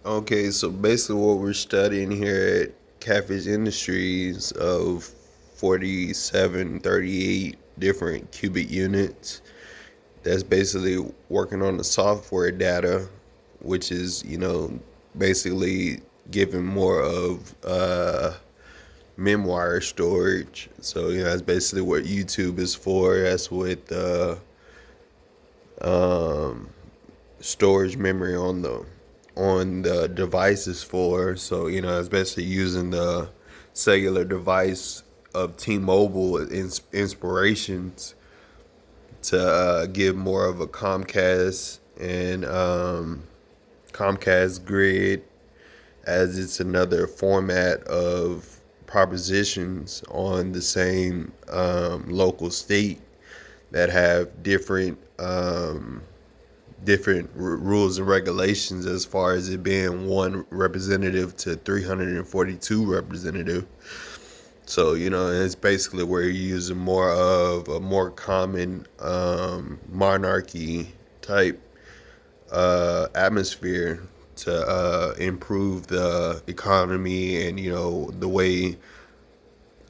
Okay, so basically what we're studying here at Catfish Industries of 4738 different cubic units. That's basically working on the software data, which is, basically giving more of memoir storage. So, that's basically what YouTube is for. That's what um, storage memory on the devices for. So it's basically using the cellular device of T-Mobile inspirations to give more of a Comcast and Comcast grid, as it's another format of propositions on the same local state that have different rules and regulations, as far as it being one representative to 342 representative. So it's basically where you're using more of a more common monarchy type atmosphere to improve the economy, and the way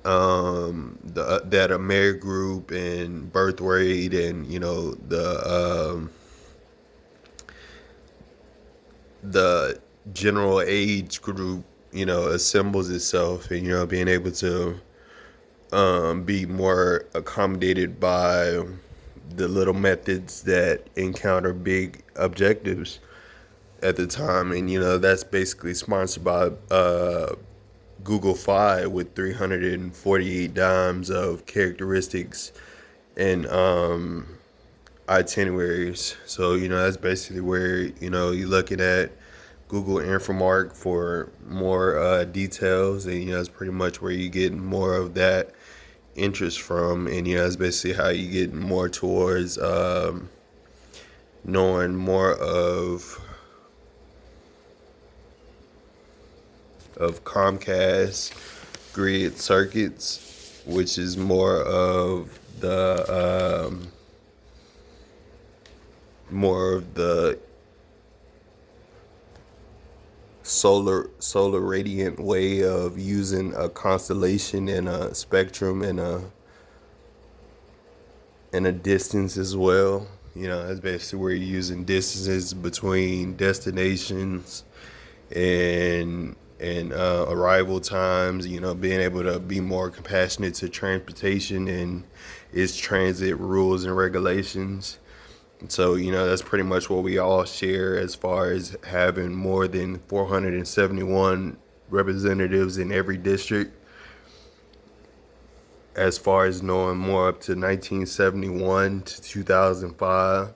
that Amerigroup and birth rate, and the general age group, assembles itself, and being able to be more accommodated by the little methods that encounter big objectives at the time. And that's basically sponsored by Google Fi, with 348 dimes of characteristics and itineraries. So that's basically where you're looking at Google Infomark for more details, and that's pretty much where you get more of that interest from. And that's basically how you get more towards knowing more of Comcast grid circuits, which is more of the solar radiant way of using a constellation and a spectrum and a distance as well. That's basically where you're using distances between destinations and arrival times. Being able to be more compassionate to transportation and its transit rules and regulations. So that's pretty much what we all share, as far as having more than 471 representatives in every district, as far as knowing more up to 1971 to 2005.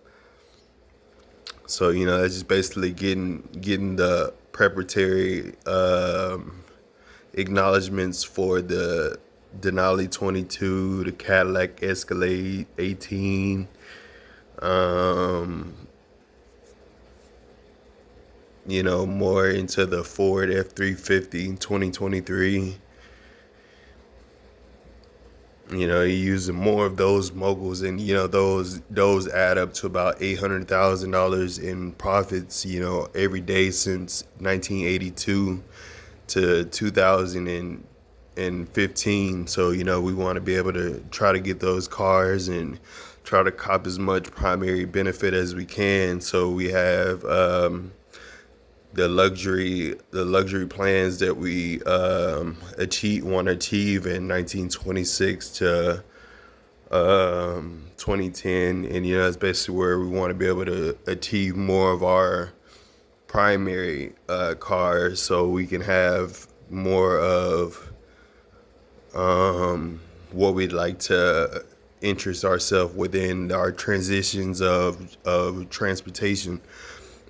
So that's just basically getting the preparatory acknowledgments for the Denali 22, the Cadillac Escalade 18, more into the Ford F-350 2023. You're using more of those moguls, and those add up to about $800,000 in profits, every day since 1982 to 2015. So we want to be able to try to get those cars and try to cop as much primary benefit as we can. So we have the luxury plans that we want to achieve in 1926 to 2010. And that's basically where we want to be able to achieve more of our primary cars, so we can have more of what we'd like to interest ourselves within our transitions of transportation.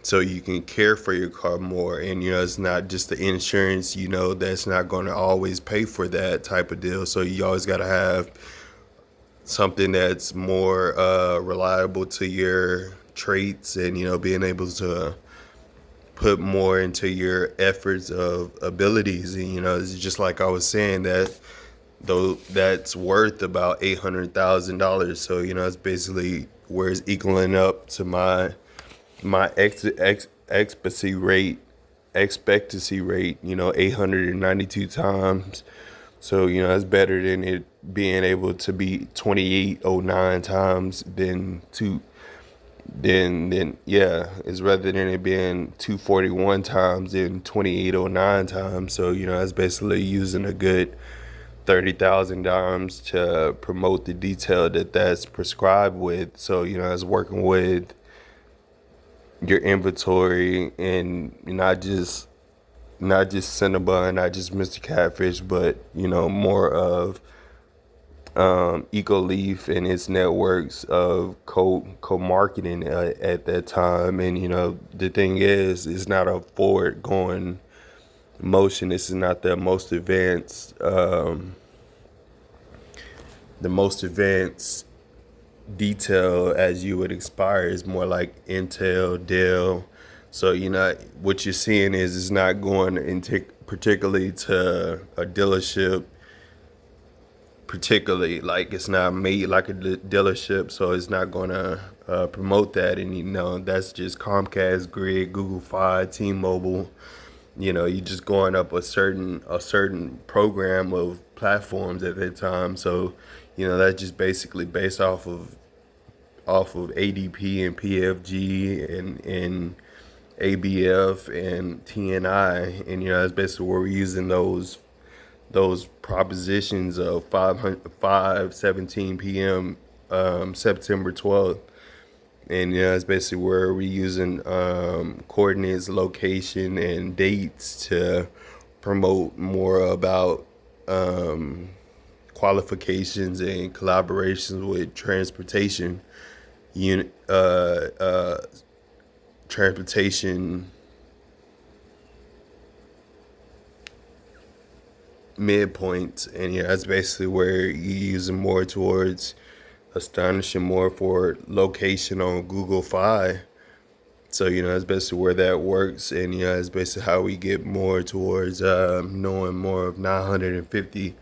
So you can care for your car more, and it's not just the insurance, that's not going to always pay for that type of deal. So you always got to have something that's more reliable to your traits, and being able to put more into your efforts of abilities. And it's just like I was saying, that though that's worth about $800,000. So it's basically where it's equaling up to my expectancy rate expectancy rate, 892 times. So, that's better than it being able to be 2809 times then yeah, it's rather than it being 241 times than 2809 times. So, that's basically using a good 30,000 dimes to promote the detail that's prescribed with. So, it's working with your inventory, and not just Cinnabon, not just Mr. Catfish, but more of ECOLEAF and its networks of co-marketing at that time. And the thing is, it's not a forward going motion. This is not the most advanced detail as you would expire. Is more like Intel, Dell. So what you're seeing is it's not going into particularly to a dealership, particularly like it's not made like a dealership, so it's not going to promote that. And that's just Comcast, Grid, Google Fi, T-Mobile. You're just going up a certain program of platforms at that time. So that's just basically based off of ADP and PFG and ABF and TNI. And that's basically where we're using those propositions of 5:17 p.m. September 12th. And it's basically where we're using coordinates, location, and dates to promote more about qualifications and collaborations with transportation midpoints. And that's basically where you're using more towards astonishing more for location on Google Fi. So that's basically where that works. And it's basically how we get more towards knowing more of 950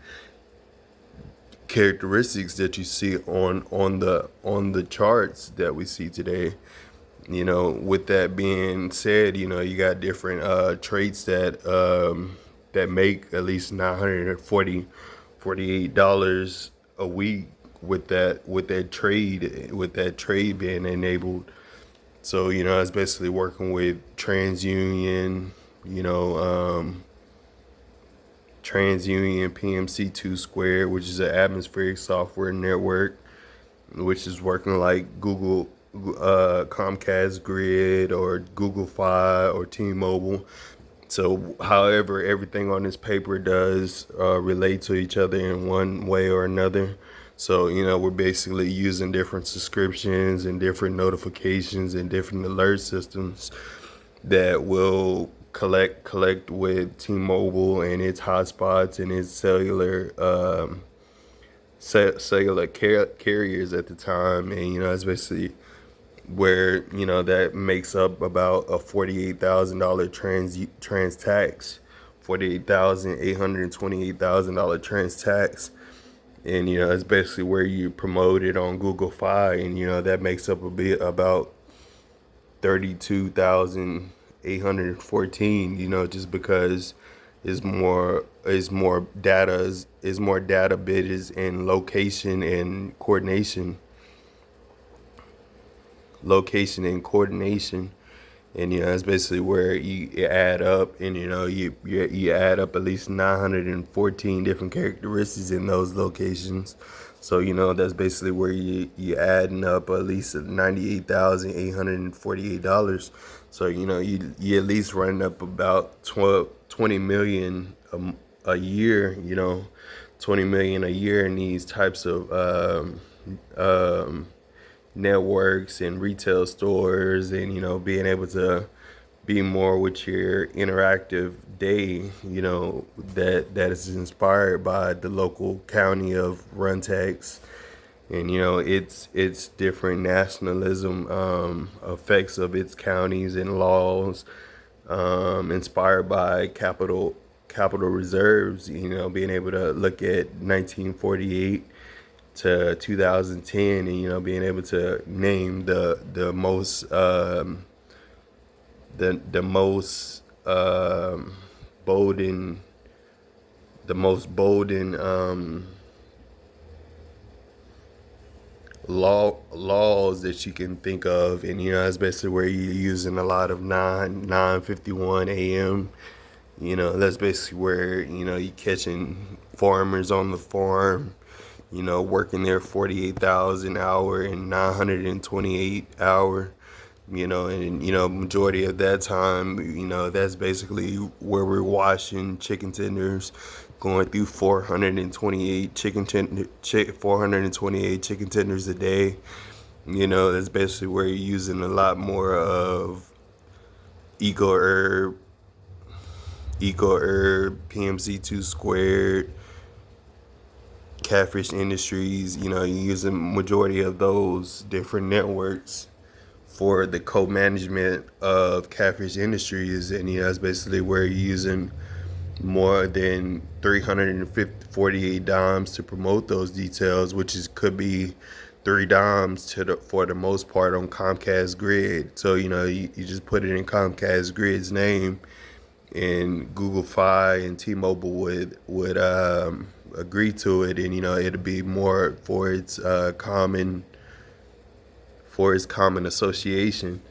characteristics that you see on the charts that we see today. With that being said, you got different traits that make at least $948 a week with that trade being enabled. So it's basically working with TransUnion, TransUnion PMC2 Square, which is an atmospheric software network, which is working like Google, Comcast Grid, or Google Fi, or T-Mobile. So, however, everything on this paper does relate to each other in one way or another. So, we're basically using different subscriptions and different notifications and different alert systems that will collect with T-Mobile and its hotspots and its cellular carriers at the time. And it's basically where that makes up about a $48,000 trans tax, $48,828,000 trans tax. And it's basically where you promote it on Google Fi, and that makes up a bit about 32,814. Just because is more data bits and location and coordination. And that's basically where you add up, and you add up at least 914 different characteristics in those locations. So that's basically where you adding up at least $98,848. So you at least running up about 20 million a year. 20 million a year in these types of networks and retail stores, and being able to be more with your interactive day, that is inspired by the local county of Runtex. And it's different nationalism effects of its counties and laws, inspired by capital reserves, being able to look at 1948 to 2010, and being able to name the most bold and the most bold and laws that you can think of, and that's basically where you're using a lot of 9:51 a.m. That's basically where you catching farmers on the farm, working their 48,000 hour and 928 hour. And majority of that time, that's basically where we're washing chicken tenders, going through 428 chicken tenders a day. That's basically where you're using a lot more of ECOURB PMC2 squared, Catfish Industries. You're using majority of those different networks for the co-management of Catfish Industries, and that's basically where you're using more than 348 dimes to promote those details, which could be 3 dimes for the most part on Comcast Grid. So you just put it in Comcast Grid's name, and Google Fi and T-Mobile would agree to it, and it'll be more for its common association.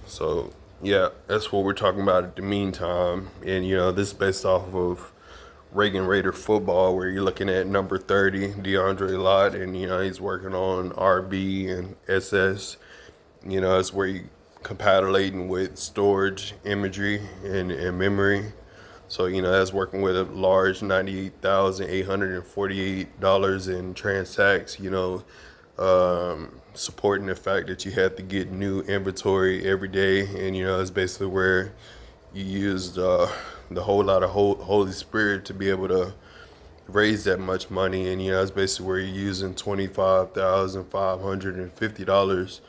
So yeah, that's what we're talking about at the meantime. And this is based off of Reagan Raider football, where you're looking at number 30, DeAndre Lott, and he's working on RB and SS. That's where you compatibilating with storage, imagery, and memory. So that's working with a large $98,848 in transacts. Supporting the fact that you have to get new inventory every day, and it's basically where you use the whole lot of Holy Spirit to be able to raise that much money, and it's basically where you're using $25,550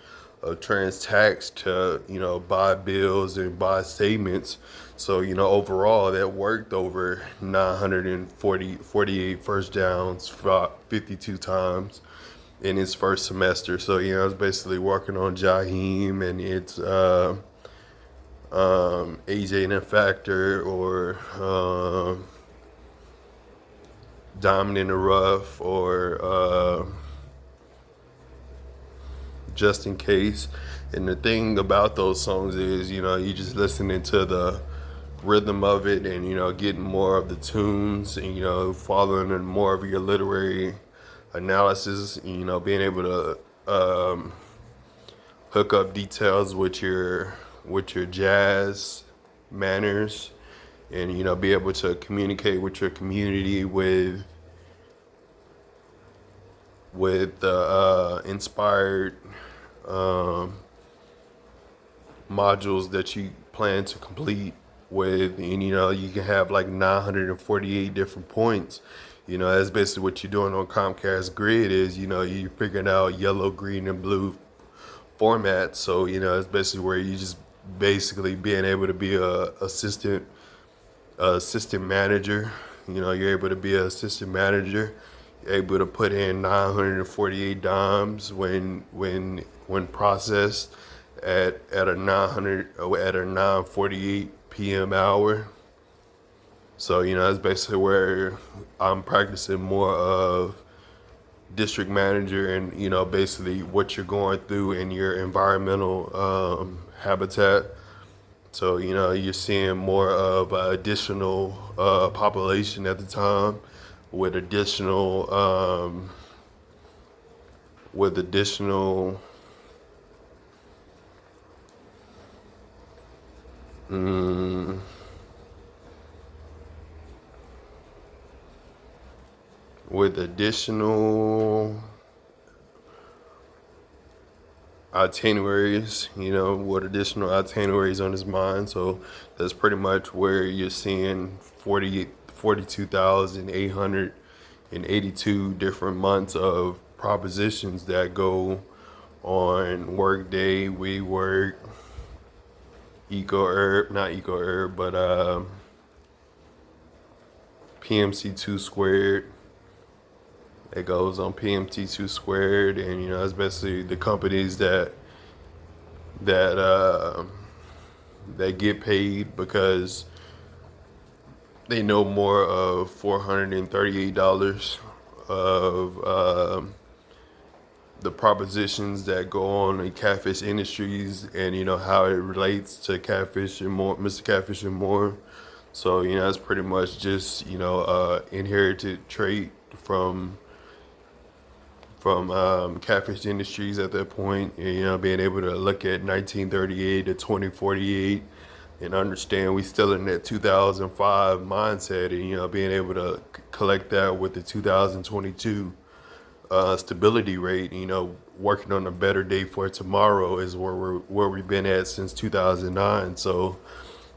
of trans tax to buy bills and buy statements. So overall that worked over 948 first downs 52 times in his first semester. So it's basically working on Jaheim, and it's AJ and a Factor, or Diamond in the Rough, or Just in Case. And the thing about those songs is you just listening to the rhythm of it, and getting more of the tunes, and following in more of your literary analysis, being able to hook up details with your jazz manners, and be able to communicate with your community with inspired modules that you plan to complete with, and you can have like 948 different points. That's basically what you're doing on Comcast Grid, is you're figuring out yellow, green, and blue formats. So it's basically where you just basically being able to be a assistant manager. You're able to be an assistant manager, you're able to put in 948 dimes when processed at a 9:48 p.m. hour. So that's basically where I'm practicing more of district manager, and basically what you're going through in your environmental habitat. So you're seeing more of additional population at the time, with additional with additional itineraries, with additional itineraries on his mind. So that's pretty much where you're seeing 42,882 different months of propositions that go on Workday, WeWork, not EcoURB, but PMC2 squared. It goes on PMT2 squared, and it's basically the companies that that get paid because they know more of $438 of the propositions that go on in catfish industries, and how it relates to catfish and more, Mr. Catfish and more. So it's pretty much just inherited trait from catfish industries at that point, and being able to look at 1938 to 2048 and understand we still in that 2005 mindset, and being able to collect that with the 2022 stability rate. Working on a better day for tomorrow is where we've been at since 2009. So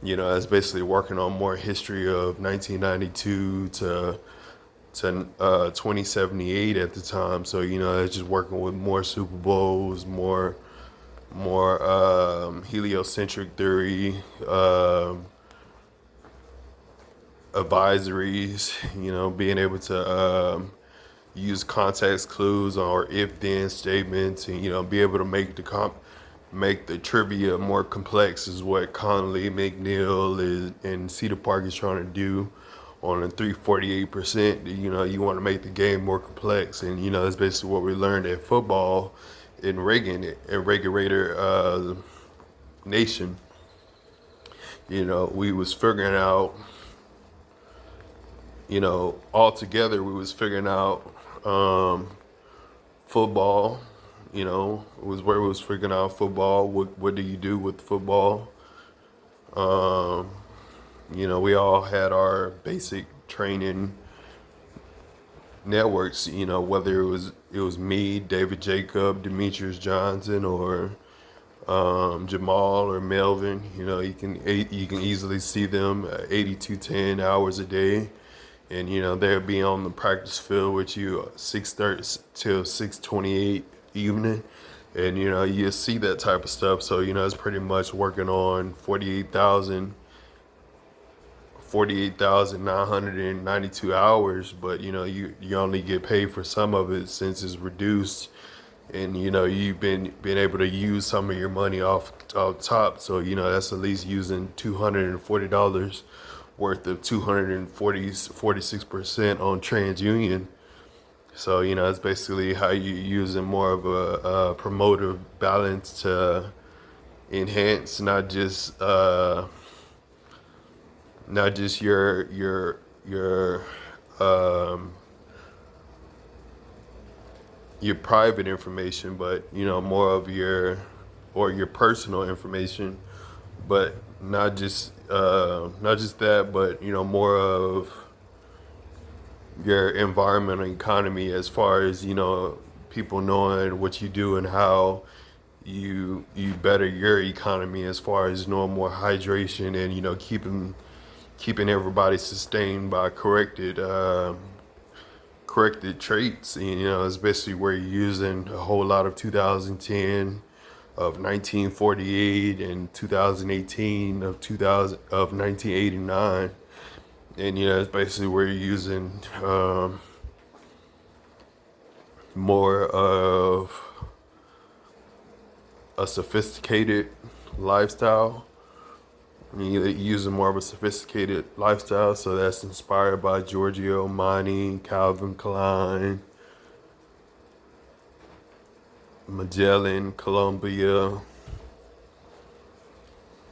it's basically working on more history of 1992 to 2078 at the time. So it's just working with more Super Bowls, more heliocentric theory, advisories. Being able to use context clues or if-then statements, and be able to make the trivia more complex is what Conley, McNeil and Cedar Park is trying to do on a 348%. You want to make the game more complex, and that's basically what we learned at football in Reagan, at Reagan Raider Nation. We was figuring out, all together we was figuring out football. It was where we was figuring out football. What do you do with football? We all had our basic training networks, whether it was me, David Jacob, Demetrius Johnson, or Jamal or Melvin. You can easily see them 8210 hours a day, and they'll be on the practice field with you 6:30 till 6:28 evening, and you see that type of stuff. So it's pretty much working on 48,992 hours, but you only get paid for some of it since it's reduced, and you've been able to use some of your money off top. So that's at least using $240 worth of 46% on TransUnion. So it's basically how you using more of a promotive balance to enhance not just your private information, but more of your personal information, but not just that, but more of your environmental economy, as far as people knowing what you do and how you better your economy, as far as knowing more hydration, and keeping everybody sustained by corrected traits. It's basically where you're using a whole lot of 2010, of 1948, and 2018 of 1989. And it's basically where you're using more of a sophisticated lifestyle. You're using more of a sophisticated lifestyle, so that's inspired by Giorgio Armani, Calvin Klein, Magellan, Columbia.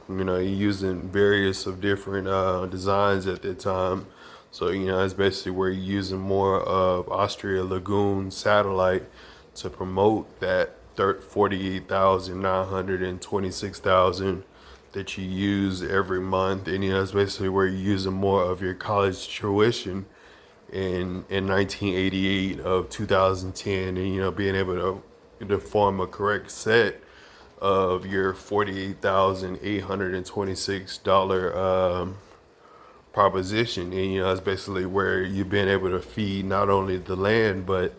You're using various of different designs at that time. So, it's basically where you're using more of Austria Lagoon satellite to promote that 48,926,000 that you use every month. And, it's basically where you're using more of your college tuition in 1988 of 2010, and, being able to form a correct set of your $48,826 proposition. And it's basically where you've been able to feed not only the land, but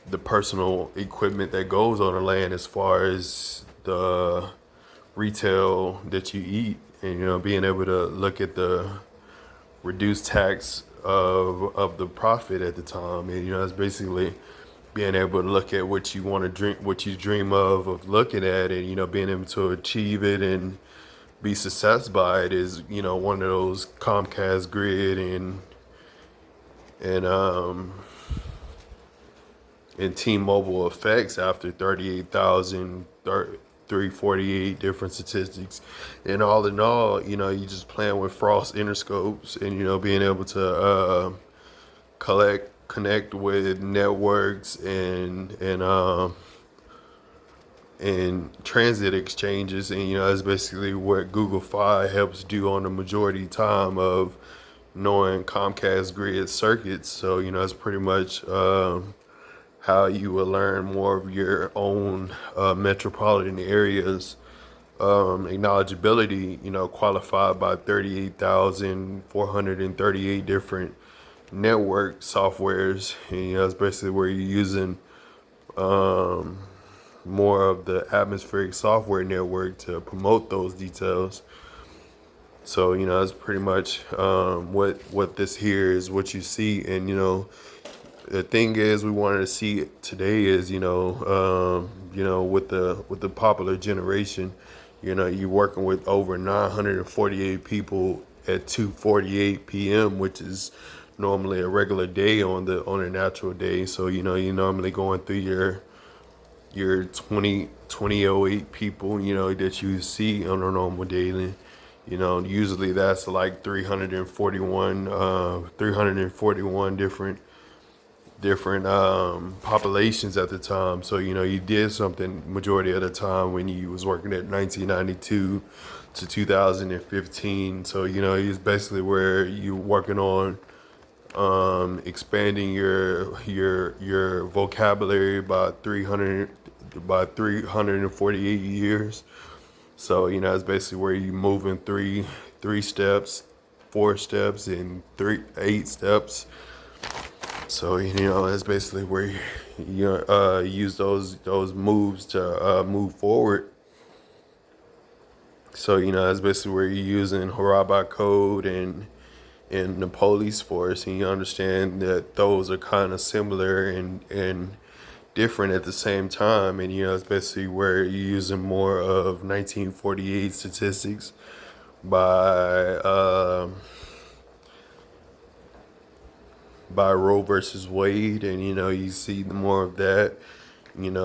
the personal equipment that goes on the land, as far as the retail that you eat, and being able to look at the reduced tax of the profit at the time. And it's basically being able to look at what you want to dream, what you dream of looking at, and being able to achieve it, and be successful by it is, one of those Comcast grid and and T-Mobile effects after 38,348 different statistics. And all in all, you just playing with frost interscopes and, being able to connect with networks and transit exchanges. And, that's basically what Google Fi helps do on the majority time of knowing Comcast grid circuits. So, it's pretty much how you will learn more of your own metropolitan areas acknowledgeability, qualified by 38,438 different network softwares. And, that's basically where you're using more of the atmospheric software network to promote those details. So, that's pretty much what this here is, what you see. And, the thing is, we wanted to see it today is, with the popular generation, you're working with over 948 people at 2:48 p.m., which is normally a regular day on a natural day. So, you're normally going through your 2008 people, that you see on a normal daily. Usually that's like 341 different populations at the time. So, you did something majority of the time when you was working at 1992 to 2015. So, it's basically where you working on expanding your vocabulary by 348 years. So, it's basically where you moving three steps, 4 steps, and 8 steps. So, that's basically where you use those moves to move forward. So, that's basically where you're using Haraba code and the police force, and you understand that those are kind of similar and different at the same time. And, it's basically where you're using more of 1948 statistics by Roe versus Wade, and you see more of that, and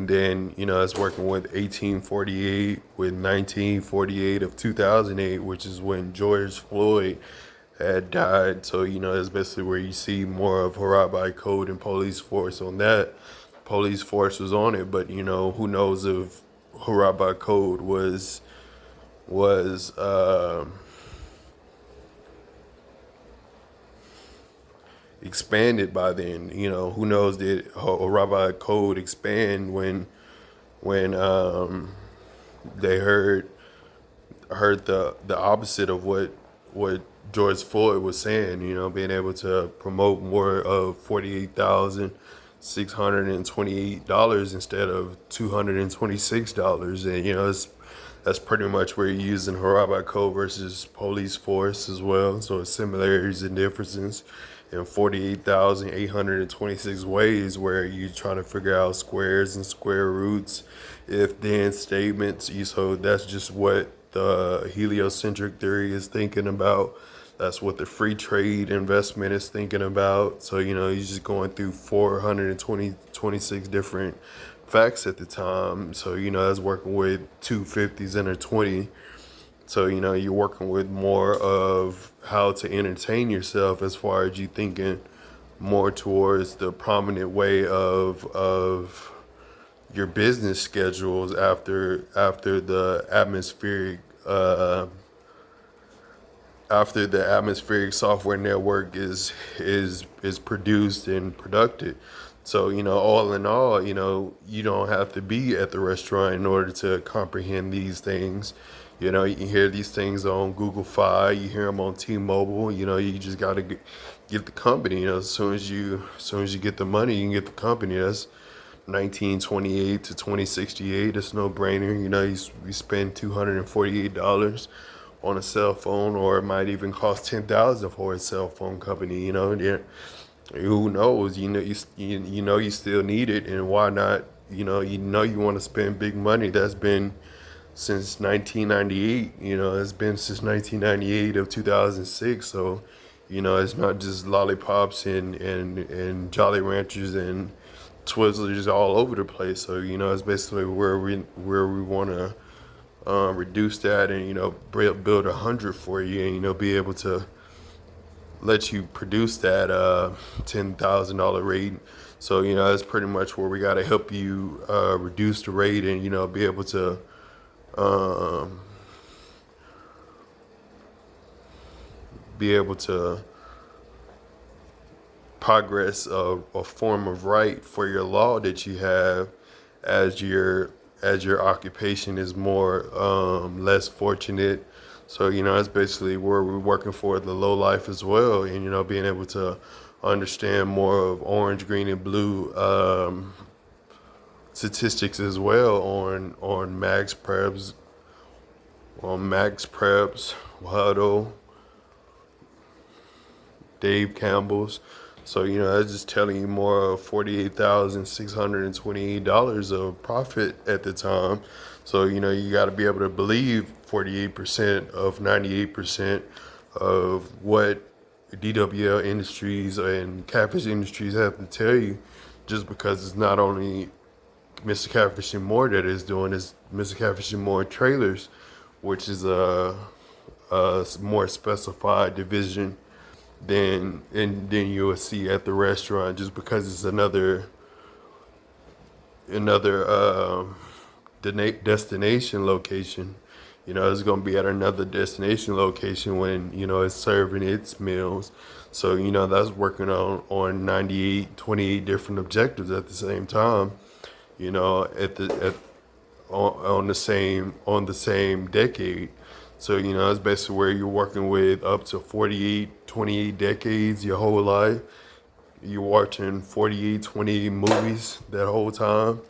then it's working with 1848 with 1948 of 2008, which is when George Floyd had died. So it's basically where you see more of Harambe code and police force on that. Police force was on it, but who knows if Harambe code was expanded by then. Who knows, did Harambe code expand when they heard the opposite of what George Floyd was saying, being able to promote more of $48,628 instead of $226. And that's pretty much where you're using Harambe code versus police force as well. So it's similarities and differences in 48,826 ways where you're trying to figure out squares and square roots, if then statements. So that's just what the heliocentric theory is thinking about. That's what the free trade investment is thinking about. So, you're just going through 426 different facts at the time. So, that's working with 250s and a 20. So, you're working with more of how to entertain yourself as far as you thinking more towards the prominent way of your business schedules after the atmospheric software network is produced and produced. So, all in all, you don't have to be at the restaurant in order to comprehend these things. You can hear these things on Google Fi, you hear them on T-Mobile. You just got to get the company. As soon as you get the money, you can get the company. That's 1928 to 2068. It's no brainer. You spend $248 on a cell phone, or it might even cost $10,000 for a cell phone company. Who knows? You still need it, and why not? You want to spend big money. That's been since 1998. You know, it's been since 1998 of 2006. So, you know, it's not just lollipops and Jolly Ranchers and Twizzlers all over the place. So, you know, it's basically where we want to reduce that and, you know, build 100 for you and, you know, be able to let you produce that $10,000 rate. So, you know, that's pretty much where we got to help you reduce the rate and, you know, be able to um, be able to progress a form of right for your law that you have as your occupation is more less fortunate. So, you know, that's basically where we're working for the low life as well, and, you know, being able to understand more of orange, green, and blue statistics as well on Max Preps, Huddle, Dave Campbell's. So, you know, that's just telling you more of $48,628 of profit at the time. So, you know, you got to be able to believe 48% of 98% of what DWL Industries and Catfish Industries have to tell you, just because it's not only Mr. Catfish and More that is doing, it's Mr. Catfish and More Trailers, which is a more specified division than you will see at the restaurant, just because it's another destination location. You know, it's going to be at another destination location when, you know, it's serving its meals. So, you know, that's working on 28 different objectives at the same time, you know, on the same decade. So, you know, it's basically where you're working with up to 28 decades your whole life. You're watching 28 movies that whole time.